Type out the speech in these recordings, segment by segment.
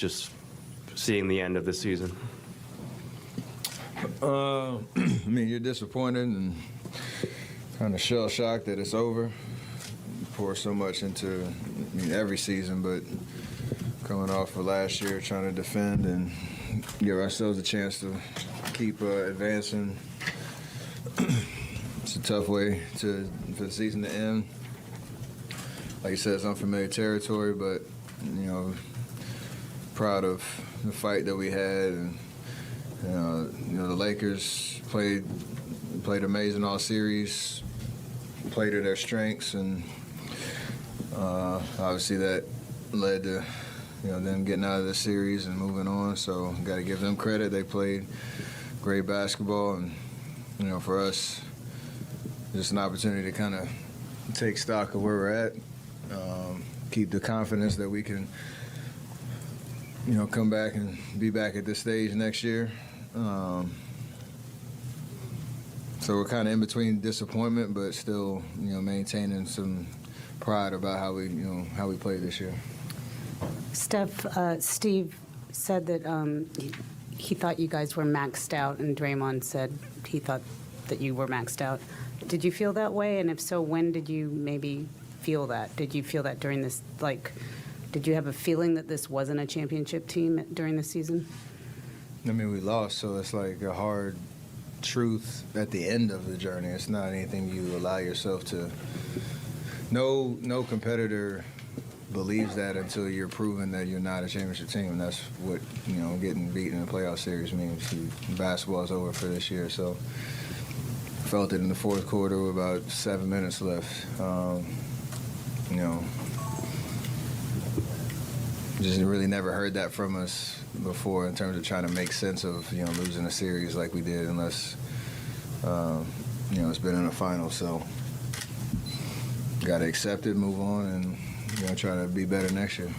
just seeing the end of the season? I mean, you're disappointed and kind of shell-shocked that it's over. You pour so much into, every season, but coming off of last year, trying to defend and give ourselves a chance to keep advancing. It's a tough way for the season to end. Like you said, it's unfamiliar territory, but, proud of the fight that we had. And, the Lakers played amazing all series, played to their strengths, and obviously that led to them getting out of the series and moving on. So got to give them credit. They played great basketball, and for us, just an opportunity to kind of take stock of where we're at, keep the confidence that we can come back and be back at this stage next year. So we're kind of in between disappointment, but still, maintaining some pride about how we played this year. Steve said that he thought you guys were maxed out, and Draymond said he thought that you were maxed out. Did you feel that way? And if so, when did you maybe feel that? Did you feel that during this, did you have a feeling that this wasn't a championship team during the season? I mean, we lost, so it's like a hard truth at the end of the journey. It's not anything you allow yourself to. No competitor believes that until you're proven that you're not a championship team. And that's what getting beaten in a playoff series means. Basketball is over for this year, so felt it in the fourth quarter with about 7 minutes left. Just really never heard that from us before in terms of trying to make sense of losing a series like we did, unless it's been in a final. So got to accept it, move on, and try to be better next year.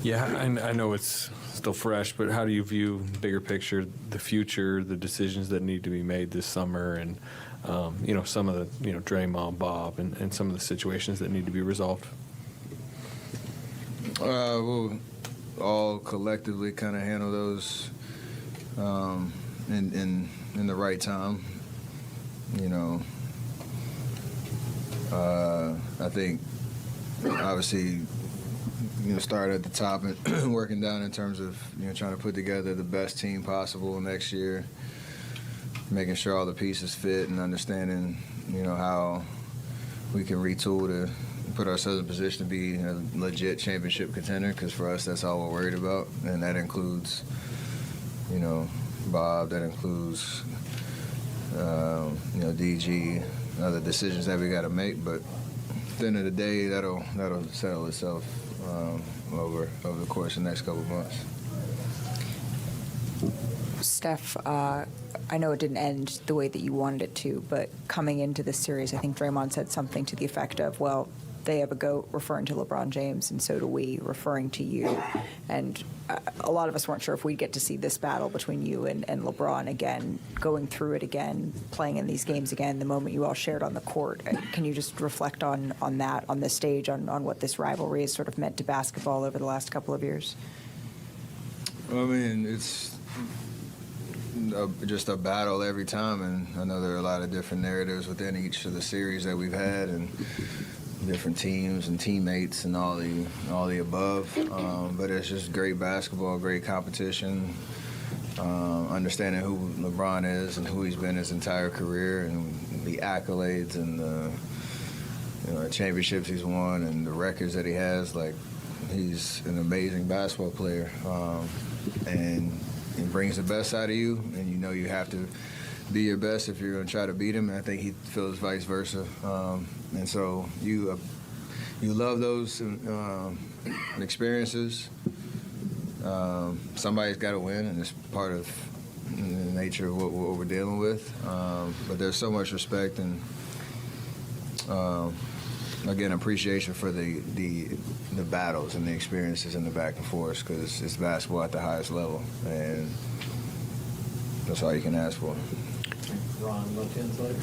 Yeah, I know it's still fresh, but how do you view bigger picture, the future, the decisions that need to be made this summer, and some of the Draymond, Bob, and some of the situations that need to be resolved? We'll all collectively kind of handle those in the right time. I think obviously start at the top and working down in terms of trying to put together the best team possible next year, making sure all the pieces fit, and understanding how we can retool to put ourselves in a position to be a legit championship contender, because for us that's all we're worried about, and that includes Bob, that includes DG, other decisions that we got to make. But at the end of the day, that'll settle itself over the course of the next couple of months. Steph, I know it didn't end the way that you wanted it to, but coming into this series, I think Draymond said something to the effect of, well, they have a GOAT, referring to LeBron James, and so do we, referring to you. And a lot of us weren't sure if we'd get to see this battle between you and LeBron again, going through it again, playing in these games again, the moment you all shared on the court. Can you just reflect on that, on this stage, on what this rivalry has sort of meant to basketball over the last couple of years? I mean, it's just a battle every time, and I know there are a lot of different narratives within each of the series that we've had, and different teams and teammates and all the above. But it's just great basketball, great competition, understanding who LeBron is and who he's been his entire career, and the accolades and the championships he's won and the records that he has. Like, he's an amazing basketball player, and he brings the best out of you, and you have to be your best if you're going to try to beat him. And I think he feels vice versa. And so you love those experiences. Somebody's got to win, and it's part of the nature of what we're dealing with. But there's so much respect and, again, appreciation for the battles and the experiences and the back and forth, because it's basketball at the highest level, and that's all you can ask for. Ron, left-hand side.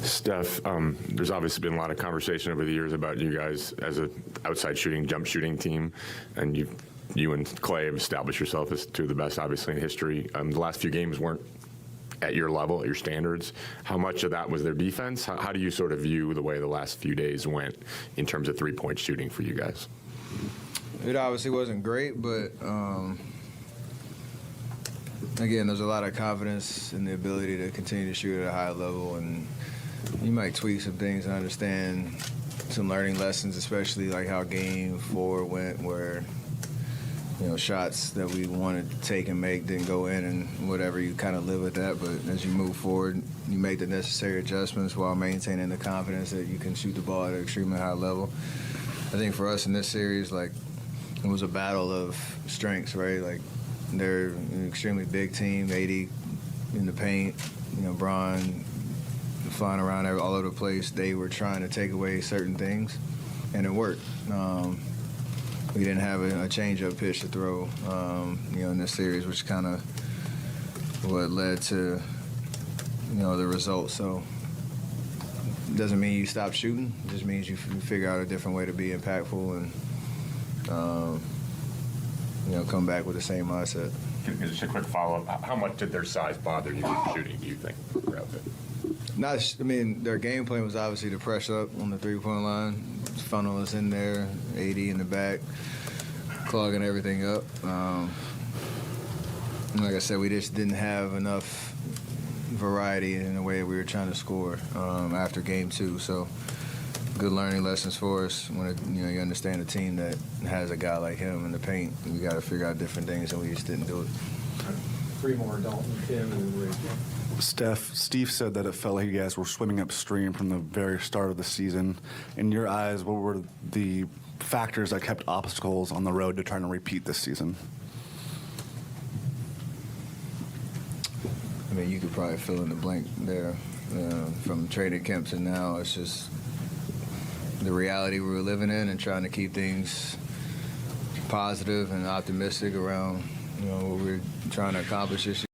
Steph, there's obviously been a lot of conversation over the years about you guys as an outside shooting, jump shooting team, and you've you and Clay have established yourself as two of the best, obviously, in history. The last few games weren't at your level, at your standards. How much of that was their defense? How do you sort of view the way the last few days went in terms of three-point shooting for you guys? It obviously wasn't great, but again, there's a lot of confidence in the ability to continue to shoot at a high level, and you might tweak some things and understand some learning lessons, especially like how Game 4 went, where shots that we wanted to take and make didn't go in, and whatever, you kind of live with that. But as you move forward, you make the necessary adjustments while maintaining the confidence that you can shoot the ball at an extremely high level. I think for us in this series, like, it was a battle of strengths, right? Like, they're an extremely big team, 80 in the paint, Bron flying around all over the place. They were trying to take away certain things, and it worked. We didn't have a change-up pitch to throw, in this series, which kind of what led to, the result. So it doesn't mean you stop shooting. It just means you figure out a different way to be impactful and, come back with the same mindset. Just a quick follow-up. How much did their size bother you shooting, do you think? Their game plan was obviously to press up on the three-point line, funnel us in there, 80 in the back, clogging everything up. Like I said, we just didn't have enough variety in the way we were trying to score after Game 2. So good learning lessons for us when you understand a team that has a guy like him in the paint. We got to figure out different things, and we just didn't do it. Three more, Dalton, Tim, and Rick. Steve said that it felt like you guys were swimming upstream from the very start of the season. In your eyes, what were the factors that kept obstacles on the road to trying to repeat this season? You could probably fill in the blank there. From training camp to now, it's just the reality we were living in and trying to keep things positive and optimistic around what we're trying to accomplish this year.